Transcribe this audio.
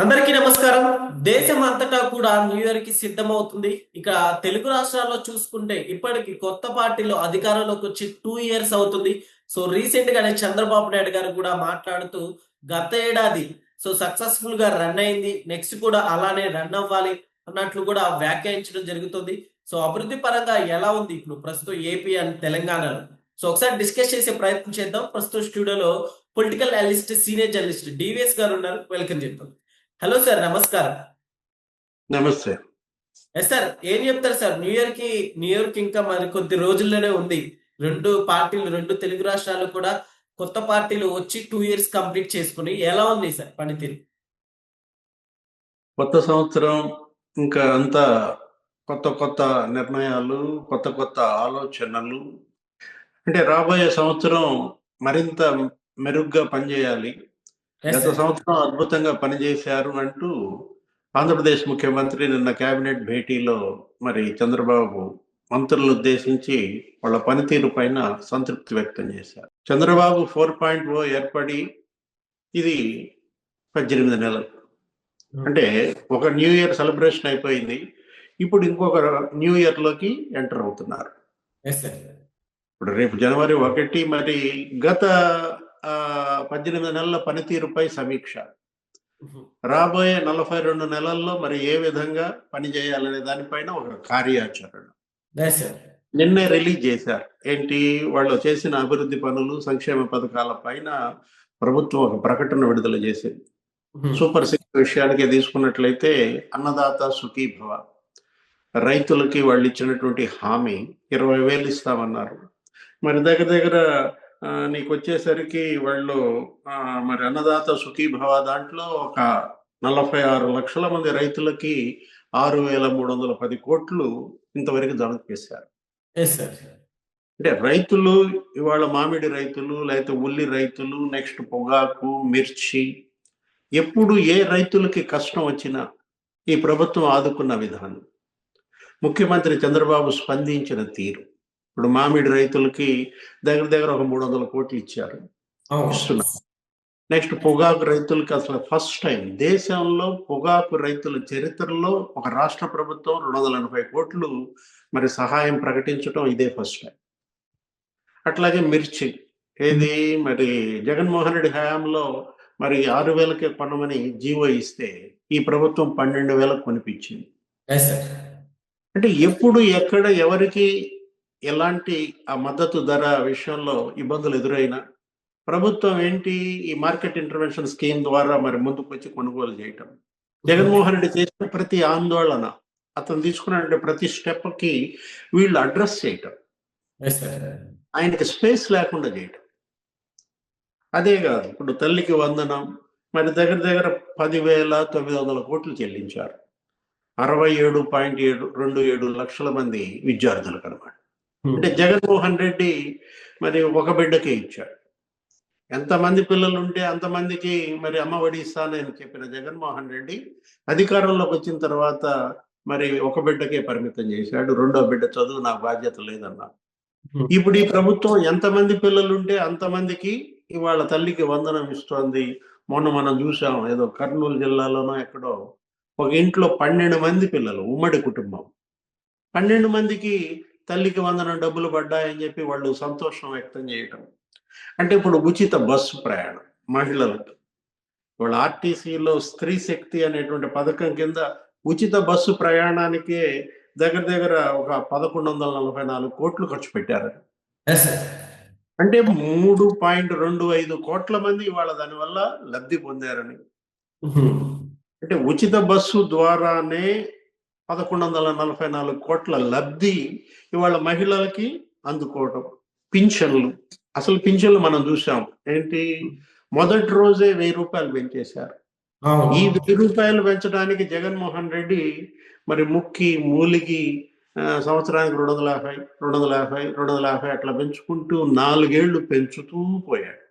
అందరికీ నమస్కారం. దేశం అంతటా కూడా న్యూ ఇయర్ కి సిద్ధమవుతుంది. ఇక తెలుగు రాష్ట్రాల్లో చూసుకుంటే ఇప్పటికి కొత్త పార్టీలు అధికారంలోకి వచ్చి 2 ఇయర్స్ అవుతుంది. సో రీసెంట్ గానే చంద్రబాబు నాయుడు గారు కూడా మాట్లాడుతూ గత ఏడాది సక్సెస్‌ఫుల్ గా రన్ అయింది. నెక్స్ట్ కూడా అలానే రన్ అవ్వాలి అన్నట్లు కూడా వ్యాఖ్యానించడం జరుగుతుంది. అభివృద్ధి పరంగా ఎలా ఉంది ఇప్పుడు ప్రస్తుతం ఏపీ అండ్ తెలంగాణలో? ఒకసారి డిస్కస్ చేసే ప్రయత్నం చేద్దాం. ప్రస్తుతం స్టూడియోలో political analyst, senior journalist DVS గారు ఉన్నారు. వెల్కమ్ చెప్తాం. హలో సార్, నమస్కారం. నమస్తే. సార్, ఏం చెప్తారు సార్? న్యూ ఇయర్ కి ఇంకా మరి కొద్ది రోజుల్లోనే ఉంది. రెండు పార్టీలు, రెండు తెలుగు రాష్ట్రాలు కూడా కొత్త పార్టీలు వచ్చి 2 ఇయర్స్ కంప్లీట్ చేసుకుని ఎలా ఉంది సార్ పనితీరు? కొత్త సంవత్సరం ఇంకా అంతా కొత్త కొత్త నిర్ణయాలు, కొత్త కొత్త ఆలోచనలు. అంటే రాబోయే సంవత్సరం మరింత మెరుగ్గా పనిచేయాలి. ఎస్ గత సార్. సంవత్సరం అద్భుతంగా పనిచేశారు అంటూ ఆంధ్రప్రదేశ్ ముఖ్యమంత్రి నిన్న కేబినెట్ భేటీలో మరి చంద్రబాబు మంత్రులను ఉద్దేశించి వాళ్ళ పనితీరు పైన సంతృప్తి వ్యక్తం చేశారు. చంద్రబాబు 4.0 ఏర్పడి ఇది 18 నెలలు. అంటే ఒక న్యూ ఇయర్ సెలబ్రేషన్ అయిపోయింది. ఇప్పుడు ఇంకొక న్యూ ఇయర్ లోకి ఎంటర్ అవుతున్నారు. Yes sir. ఇప్పుడు రేపు జనవరి 1 మరి గత 18 నెలల పనితీరుపై సమీక్ష. రాబోయే 42 నెలల్లో మరి ఏ విధంగా పనిచేయాలనే దానిపైన ఒక కార్యాచరణ ఎస్ సార్. నిన్నే రిలీజ్ చేశారు. ఏంటి వాళ్ళు చేసిన అభివృద్ధి పనులు, సంక్షేమ పథకాల పైన ప్రభుత్వం ఒక ప్రకటన విడుదల చేసింది. సూపర్ సిక్స్ విషయానికి తీసుకున్నట్లయితే అన్నదాత సుఖీభవ, రైతులకి వాళ్ళు ఇచ్చినటువంటి హామీ 20,000 ఇస్తామన్నారు. మరి దగ్గర దగ్గర నీకు వచ్చేసరికి వాళ్ళు మరి అన్నదాత సుఖీభవ దాంట్లో ఒక 46 లక్షల మంది రైతులకి 6,310 కోట్లు ఇంతవరకు జమ చేశారు. అంటే రైతులు ఇవాళ మామిడి రైతులు, లేకపోతే ఉల్లి రైతులు, నెక్స్ట్ పొగాకు, మిర్చి, ఎప్పుడు ఏ రైతులకి కష్టం వచ్చినా ఈ ప్రభుత్వం ఆదుకున్న విధానం, ముఖ్యమంత్రి చంద్రబాబు స్పందించిన తీరు. ఇప్పుడు మామిడి రైతులకి దగ్గర దగ్గర ఒక 300 కోట్లు ఇచ్చారు, ఇస్తున్నారు. నెక్స్ట్ పొగాకు రైతులకి అసలు ఫస్ట్ టైం దేశంలో పొగాకు రైతుల చరిత్రలో ఒక రాష్ట్ర ప్రభుత్వం 280 కోట్లు మరి సహాయం ప్రకటించడం ఇదే ఫస్ట్ టైం. అట్లాగే మిర్చి ఏది మరి జగన్మోహన్ రెడ్డి హయాంలో మరి 6,000కే కొనమని జీవో ఇస్తే ఈ ప్రభుత్వం 12,000 కొనిపించింది. అంటే ఎప్పుడు ఎక్కడ ఎవరికి ఎలాంటి ఆ మద్దతు ధర విషయంలో ఇబ్బందులు ఎదురైనా ప్రభుత్వం ఏంటి ఈ మార్కెట్ ఇంటర్వెన్షన్ స్కీమ్ ద్వారా మరి ముందుకు వచ్చి కొనుగోలు చేయటం. జగన్మోహన్ రెడ్డి చేసిన ప్రతి ఆందోళన, అతను తీసుకున్న ప్రతి స్టెప్ కి వీళ్ళు అడ్రస్ చేయటం, ఆయనకి స్పేస్ లేకుండా చేయటం. అదే కాదు, ఇప్పుడు తల్లికి వందనం మరి దగ్గర దగ్గర 10,900 కోట్లు చెల్లించారు. 67.27 లక్షల మంది విద్యార్థులకు అనమాట. అంటే జగన్మోహన్ రెడ్డి మరి ఒక బిడ్డకే ఇచ్చాడు. ఎంతమంది పిల్లలు ఉంటే అంతమందికి మరి అమ్మ ఒడి ఇస్తానని చెప్పిన జగన్మోహన్ రెడ్డి అధికారంలోకి వచ్చిన తర్వాత మరి ఒక బిడ్డకే పరిమితం చేశాడు. రెండో బిడ్డ చదువు నాకు బాధ్యత లేదన్నా. ఇప్పుడు ఈ ప్రభుత్వం ఎంతమంది పిల్లలు ఉంటే అంతమందికి ఇవాళ తల్లికి వందనం ఇస్తోంది. మొన్న మనం చూసాం, ఏదో కర్నూలు జిల్లాలోనో ఎక్కడో ఒక ఇంట్లో 12 మంది పిల్లలు, ఉమ్మడి కుటుంబం, 12 మందికి తల్లికి వందనం డబ్బులు పడ్డాయని చెప్పి వాళ్ళు సంతోషం వ్యక్తం చేయటం. అంటే ఇప్పుడు ఉచిత బస్సు ప్రయాణం మహిళలకు, వాళ్ళ ఆర్టీసీలో స్త్రీ శక్తి అనేటువంటి పథకం కింద ఉచిత బస్సు ప్రయాణానికే దగ్గర దగ్గర ఒక 1,144 కోట్లు ఖర్చు పెట్టారు. అంటే 3.25 కోట్ల మంది ఇవాళ దానివల్ల లబ్ధి పొందారని. అంటే ఉచిత బస్సు ద్వారానే 1,144 కోట్ల లబ్ధి ఇవాళ మహిళలకి అందుకోవటం. పింఛన్లు, అసలు పింఛన్లు మనం చూసాం ఏంటి, మొదటి రోజే 1,000 రూపాయలు పెంచేశారు. ఈ 1,000 రూపాయలు పెంచడానికి జగన్మోహన్ రెడ్డి మరి ముక్కి మూలిగి సంవత్సరానికి 250 250 250 అట్లా పెంచుకుంటూ 4 ఏళ్లు పెంచుతూ పోయాడు.